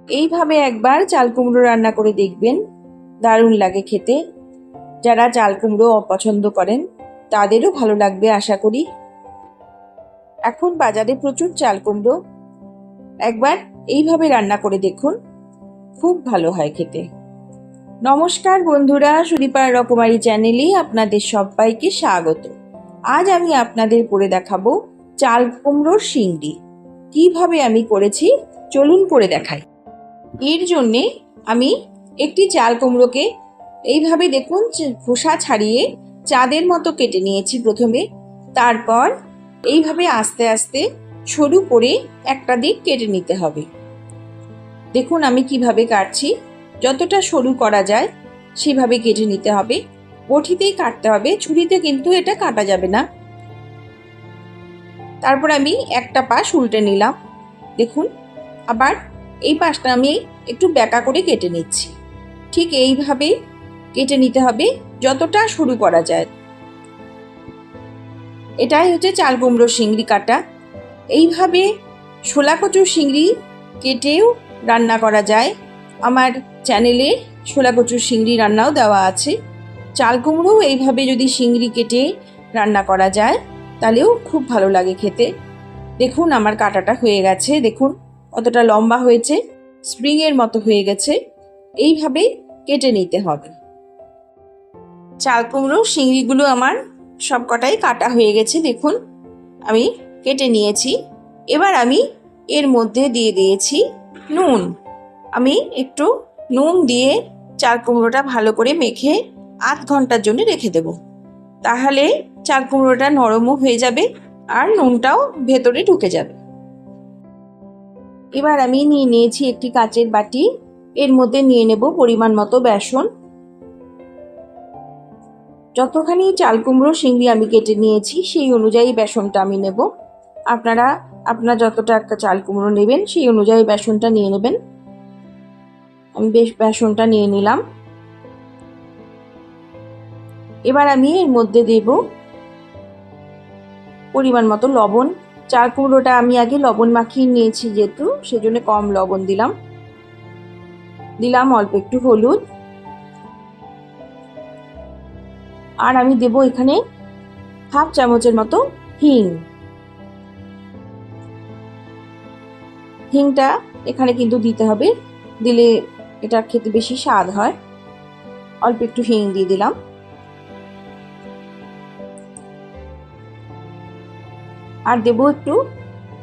এইভাবে একবার চাল কুমড়ো রান্না করে দেখবেন, দারুণ লাগে খেতে। যারা চাল কুমড়ো অপছন্দ করেন তাদেরও ভালো লাগবে আশা করি। এখন বাজারে প্রচুর চাল কুমড়ো, একবার এইভাবে রান্না করে দেখুন, খুব ভালো হয় খেতে। নমস্কার বন্ধুরা, সুদীপার রকমারি চ্যানেলে আপনাদের সবাইকে স্বাগত। আজ আমি আপনাদের করে দেখাবো চাল কুমড়োর শিংড়ি। কিভাবে আমি করেছি চলুন করে দেখাই। এর জন্যে আমি একটি চাল কুমড়োকে এইভাবে দেখুন খোসা ছাড়িয়ে চাঁদের মতো কেটে নিয়েছি প্রথমে। তারপর এইভাবে আস্তে আস্তে সরু করে একটা দিক কেটে নিতে হবে। দেখুন আমি কিভাবে কাটছি, যতটা সরু করা যায় সেভাবে কেটে নিতে হবে। বটিতেই কাটতে হবে, ছুরিতে কিন্তু এটা কাটা যাবে না। তারপর আমি একটা পাশ উল্টে নিলাম। দেখুন আবার এই পাশটা আমি একটু ব্যাকা করে কেটে নিচ্ছি। ঠিক এইভাবে কেটে নিতে হবে যতটা সরু করা যায়। এটাই হচ্ছে চাল কুমড়োর শিংড়ি কাটা। এইভাবে শোলা কচুর শিংড়ি কেটেও রান্না করা যায়। আমার চ্যানেলে শোলা কচুর শিংড়ি রান্নাও দেওয়া আছে। চাল কুমড়োও এইভাবে যদি শিংড়ি কেটে রান্না করা যায় তাহলেও খুব ভালো লাগে খেতে। দেখুন আমার কাটাটা হয়ে গেছে, দেখুন কতটা লম্বা হয়েছে, স্প্রিংয়ের মতো হয়ে গেছে। এইভাবে কেটে নিতে হবে। চাল কুমড়ো শিংড়িগুলো আমার সব কটাই কাটা হয়ে গেছে, দেখুন আমি কেটে নিয়েছি। এবার আমি এর মধ্যে দিয়ে দিয়েছি নুন। আমি একটু নুন দিয়ে চাল কুমড়োটা ভালো করে মেখে আধ ঘন্টার জন্য রেখে দেব। তাহলে চাল কুমড়োটা নরমও হয়ে যাবে আর নুনটাও ভেতরে ঢুকে যাবে। এবার আমি নিয়ে নিয়েছি একটি কাচের বাটি, এর মধ্যে নিয়ে নেব পরিমাণ মতো বেসন। যতখানি চাল কুমড়ো শিংড়ি আমি কেটে নিয়েছি সেই অনুযায়ী বেসনটা আমি নেব। আপনারা যতটা চাল কুমড়ো নেবেন সেই অনুযায়ী বেসনটা নিয়ে নেবেন। আমি বেসনটা নিয়ে নিলাম। এবার আমি এর মধ্যে দেব পরিমাণ মতো লবণ। চাল কুমড়োটা আমি আগে লবণ মাখিয়ে নিয়েছি যেহেতু, সেজন্য কম লবণ দিলাম অল্প একটু হলুদ। আর আমি দেব এখানে হাফ চামচের মতো হিংটা এখানে কিন্তু দিতে হবে, দিলে এটা খেতে বেশি স্বাদ হয়। অল্প একটু হিং দিয়ে দিলাম। আর দেব একটু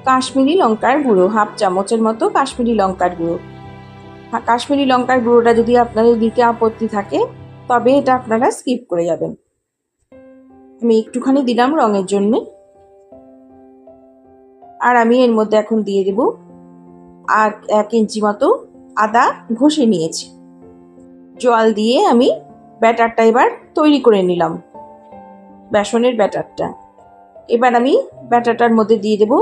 কাশ্মীরি লঙ্কার গুঁড়ো, হাফ চামচের মতো কাশ্মীরি লঙ্কার গুঁড়ো। কাশ্মীরি লঙ্কার গুঁড়োটা যদি আপনাদের দিতে আপত্তি থাকে তবে এটা আপনারা স্কিপ করে যাবেন। আমি একটুখানি দিলাম রঙের জন্য। আর আমি এর মধ্যে এখন দিয়ে দেব 1 ইঞ্চি মতো আদা ঘষে নিয়েছি। জল দিয়ে আমি ব্যাটারটা এবার তৈরি করে নিলাম, বেসনের ব্যাটারটা। এবার আমি ব্যাটারটার মধ্যে দিয়ে দেব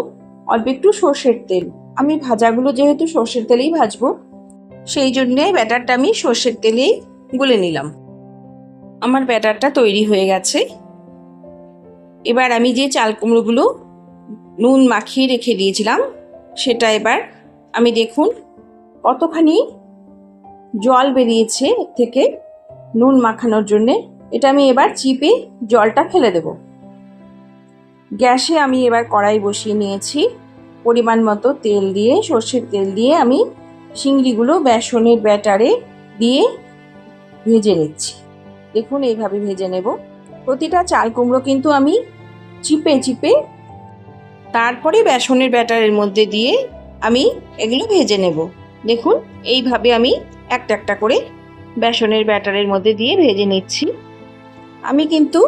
অল্প একটু সর্ষের তেল। আমি ভাজাগুলো যেহেতু সর্ষের তেলেই ভাজবো সেই জন্যে ব্যাটারটা আমি সর্ষের তেলেই গুলে নিলাম। আমার ব্যাটারটা তৈরি হয়ে গেছে। এবার আমি যে চাল কুমড়োগুলো নুন মাখিয়ে রেখে দিয়েছিলাম সেটা এবার আমি দেখুন কতখানি জল বেরিয়েছে এর থেকে নুন মাখানোর জন্যে। এটা আমি এবার চিপে জলটা ফেলে দেব। গ্যাসে আমি এবার কড়াই বসিয়ে নিয়েছি। পরিমাণ মতো তেল দিয়ে, সর্ষের তেল দিয়ে আমি শিংড়িগুলো বেসনের ব্যাটারে দিয়ে ভেজে নিচ্ছি। দেখুন এইভাবে ভেজে নেব। প্রতিটা চাল কুমড়ো কিন্তু আমি চিপে চিপে তারপরে বেসনের ব্যাটারের মধ্যে দিয়ে আমি এগুলো ভেজে নেব। দেখুন এইভাবে আমি একটা একটা করে বেসনের ব্যাটারের মধ্যে দিয়ে ভেজে নিচ্ছি। আমি কিন্তু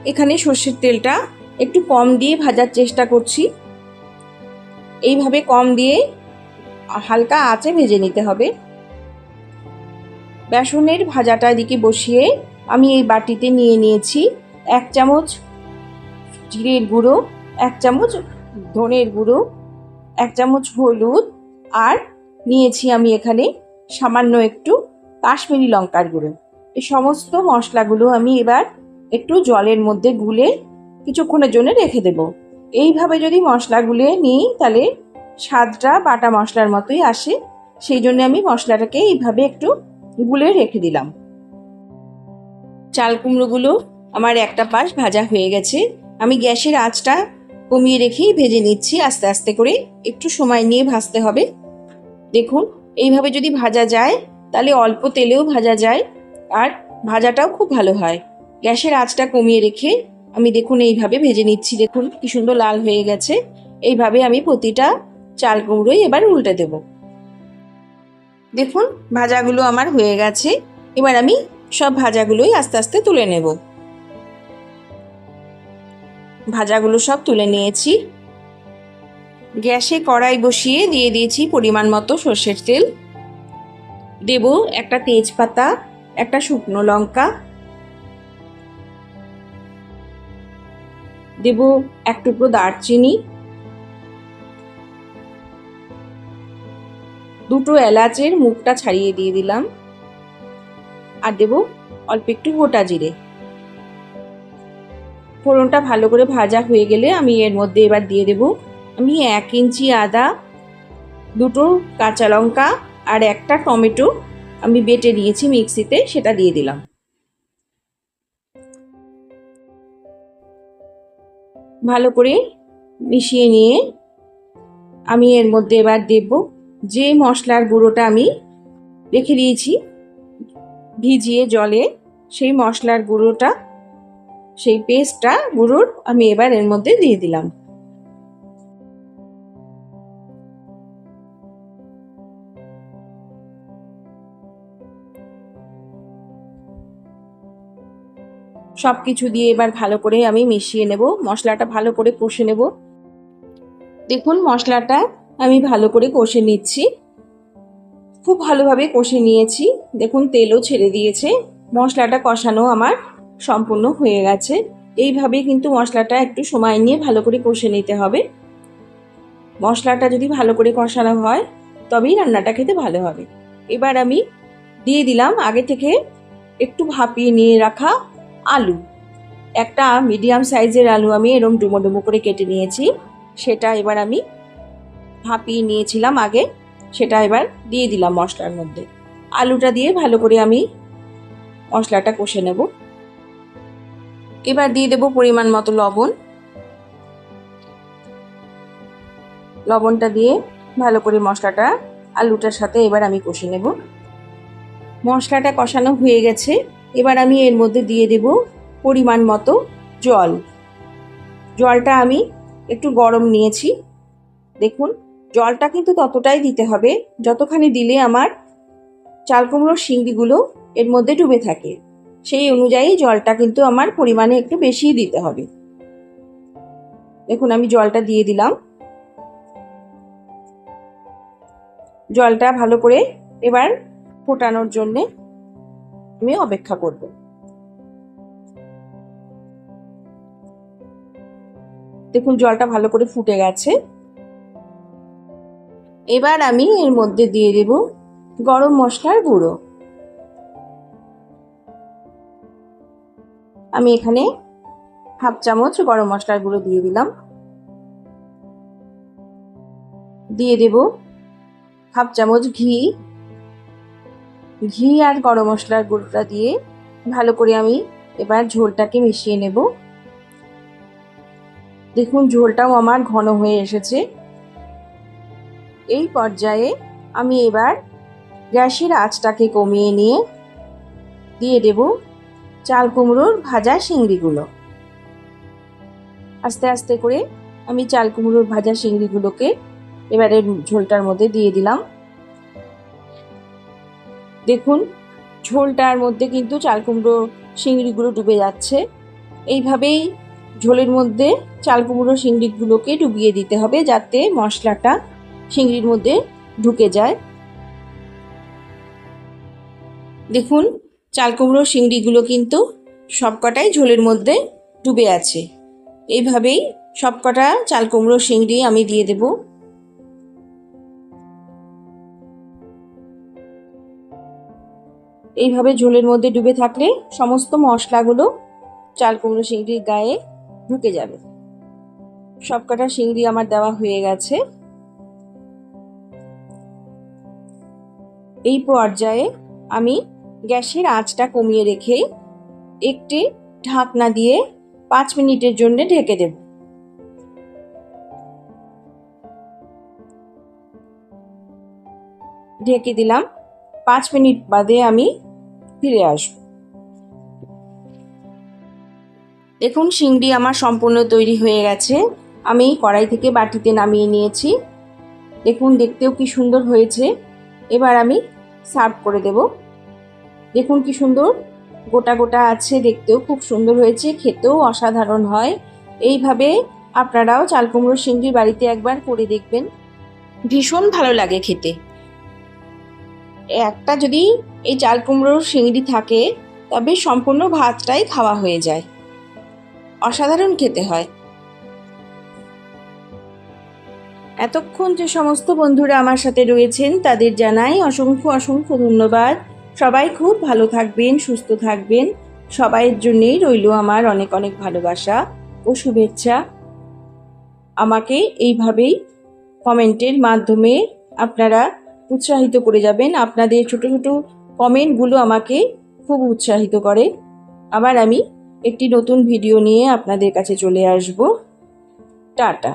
এখানে সর্ষের তেলটা একটু কম দিয়ে ভাজার চেষ্টা করছি। এইভাবে কম দিয়ে হালকা আঁচে ভেজে নিতে হবে। বেসনের ভাজাটা এদিকে বসিয়ে আমি এই বাটিতে নিয়ে নিয়েছি 1 চামচ জিরের গুঁড়ো, 1 চামচ ধনের গুঁড়ো, 1 চামচ হলুদ, আর নিয়েছি আমি এখানে সামান্য একটু কাশ্মীরি লঙ্কার গুঁড়ো। এই সমস্ত মশলাগুলো আমি এবার একটু জলের মধ্যে গুলে কিছুক্ষণের জন্য রেখে দেব। এইভাবে যদি মশলাগুলো নিই তাহলে স্বাদটা বাটা মশলার মতোই আসে। সেই জন্য আমি মশলাটাকে এইভাবে একটু গুলে রেখে দিলাম। চাল কুমড়োগুলো আমার একটা পাশ ভাজা হয়ে গেছে। আমি গ্যাসের আঁচটা কমিয়ে রেখেই ভেজে নিচ্ছি আস্তে আস্তে করে, একটু সময় নিয়ে ভাজতে হবে। দেখুন এইভাবে যদি ভাজা যায় তাহলে অল্প তেলেও ভাজা যায় আর ভাজাটাও খুব ভালো হয়। গ্যাসের আঁচটা কমিয়ে রেখে আমি দেখুন এইভাবে ভেজে নিচ্ছি। দেখুন কি সুন্দর লাল হয়ে গেছে। এইভাবে আমি প্রতিটা চাল কুমড়োই এবার উল্টে দেব। দেখুন ভাজাগুলো আমার হয়ে গেছে। এবার আমি সব ভাজাগুলোই আস্তে আস্তে তুলে নেব। ভাজাগুলো সব তুলে নিয়েছি। গ্যাসে কড়াই বসিয়ে দিয়ে দিয়েছি পরিমাণ মতো সর্ষের তেল। দেব একটা তেজপাতা, একটা শুকনো লঙ্কা, দেব এক টুকরো দারচিনি, দুটো এলাচের মুখটা ছাড়িয়ে দিয়ে দিলাম, আর দেব অল্প একটু গোটা জিরে। ফোড়নটা ভালো করে ভাজা হয়ে গেলে আমি এর মধ্যে এবার দিয়ে দেব আমি 1 ইঞ্চি আদা, দুটো কাঁচা লঙ্কা আর একটা টমেটো আমি বেটে নিয়েছি মিক্সিতে, সেটা দিয়ে দিলাম। ভালো করে মিশিয়ে নিয়ে আমি এর মধ্যে এবার দেব যে মশলার গুঁড়োটা আমি রেখে দিয়েছি ভিজিয়ে জলে, সেই মশলার গুঁড়োটা, সেই পেস্টটা গুঁড়োর আমি এবার এর মধ্যে দিয়ে দিলাম। সব কিছু দিয়ে এবার ভালো করে আমি মিশিয়ে নেব, মশলাটা ভালো করে কষে নেব। দেখুন মশলাটা আমি ভালো করে কষে নিচ্ছি, খুব ভালোভাবে কষে নিয়েছি। দেখুন তেলও ছেড়ে দিয়েছে, মশলাটা কষানো আমার সম্পূর্ণ হয়ে গেছে। এইভাবে কিন্তু মশলাটা একটু সময় নিয়ে ভালো করে কষে নিতে হবে। মশলাটা যদি ভালো করে কষানো হয় তবেই রান্নাটা খেতে ভালো হবে। এবার আমি দিয়ে দিলাম আগে থেকে একটু ভাপিয়ে নিয়ে রাখা আলু। একটা মিডিয়াম সাইজের আলু আমি এরকম ডুমো ডুমো করে কেটে নিয়েছি, সেটা এবার আমি ভাপিয়ে নিয়েছিলাম আগে, সেটা এবার দিয়ে দিলাম মশলার মধ্যে। আলুটা দিয়ে ভালো করে আমি মশলাটা কষে নেব। এবার দিয়ে দেব পরিমাণ মতো লবণ। লবণটা দিয়ে ভালো করে মশলাটা আলুটার সাথে এবার আমি কষে নেব। মশলাটা কষানো হয়ে গেছে, এবার আমি এর মধ্যে দিয়ে দেব পরিমাণ মতো জল। জলটা আমি একটু গরম নিয়েছি। দেখুন জলটা কিন্তু ততটাই দিতে হবে যতখানি দিলে আমার চাল কুমড়োর শিংড়িগুলো এর মধ্যে ডুবে থাকে, সেই অনুযায়ী জলটা কিন্তু আমার পরিমাণে একটু বেশিই দিতে হবে। দেখুন আমি জলটা দিয়ে দিলাম। জলটা ভালো করে এবার ফোটানোর জন্যে আমি অপেক্ষা করব। দেখুন জলটা ভালো করে ফুটে গেছে। এবার আমি এর মধ্যে দিয়ে দেব গরম মশলার গুঁড়ো। আমি এখানে হাফ চামচ গরম মশলার গুঁড়ো দিয়ে দিলাম। দিয়ে দেব হাফ চামচ ঘি। ঘি আর গরম মশলার গুঁড়োটা দিয়ে ভালো করে আমি এবার ঝোলটাকে মিশিয়ে নেব। দেখুন ঝোলটাও আমার ঘন হয়ে এসেছে। এই পর্যায়ে আমি এবার গ্যাসের আঁচটাকে কমিয়ে নিয়ে দিয়ে দেব চাল কুমড়োর ভাজা শিংড়িগুলো। আস্তে আস্তে করে আমি চাল কুমড়োর ভাজা শিংড়িগুলোকে এবারে ঝোলটার মধ্যে দিয়ে দিলাম। দেখুন ঝোলটার মধ্যে কিন্তু চাল কুমড়ো শিংড়িগুলো ডুবে যাচ্ছে। এইভাবেই ঝোলের মধ্যে চাল কুমড়ো শিংড়িগুলোকে ডুবিয়ে দিতে হবে যাতে মশলাটা শিংড়ির মধ্যে ঢুকে যায়। দেখুন চাল কুমড়ো শিংড়িগুলো কিন্তু সবকটাই ঝোলের মধ্যে ডুবে আছে। এইভাবেই সবকটা চাল কুমড়ো শিংড়ি আমি দিয়ে দেব। এইভাবে ঝোলের মধ্যে ডুবে থাকলে সমস্ত মশলাগুলো চাল কুমড়ো শিংড়ির গায়ে ঢুকে যাবে। সবকটা শিংড়ি আমার দেওয়া হয়ে গেছে। এই পর্যায়ে আমি গ্যাসের আঁচটা কমিয়ে রেখে একটি ঢাকনা দিয়ে 5 মিনিটের জন্য ঢেকে দেব। ঢেকে দিলাম। 5 মিনিট বাদে আমি ফিরে আসব। দেখুন চিংড়ি আমার সম্পূর্ণ তৈরি হয়ে গেছে। আমি কড়াই থেকে বাটিতে নামিয়ে নিয়েছি। দেখুন দেখতেও কি সুন্দর হয়েছে। এবার আমি সার্ভ করে দেব। দেখুন কি সুন্দর গোটা গোটা আছে, দেখতেও খুব সুন্দর হয়েছে, খেতেও অসাধারণ হয়। এইভাবে আপনারাও চাল কুমড়ো চিংড়ি বাড়িতে একবার করে দেখবেন, ভীষণ ভালো লাগে খেতে। একটা যদি এই চাল কুমড়োর চিংড়ি থাকে তবে সম্পূর্ণ ভাতটাই খাওয়া হয়ে যায়, অসাধারণ খেতে হয়। এতক্ষণ যে সমস্ত বন্ধুরা আমার সাথে রয়েছেন তাদের জানাই অসংখ্য অসংখ্য ধন্যবাদ। সবাই খুব ভালো থাকবেন, সুস্থ থাকবেন। সবাইয়ের জন্যেই রইল আমার অনেক অনেক ভালোবাসা ও শুভেচ্ছা। আমাকে এইভাবেই কমেন্টের মাধ্যমে আপনারা উৎসাহিত করে যাবেন। আপনাদের ছোট ছোট কমেন্টগুলো আমাকে খুব উৎসাহিত করে। আবার আমি একটি নতুন ভিডিও নিয়ে আপনাদের কাছে চলে আসব। টাটা।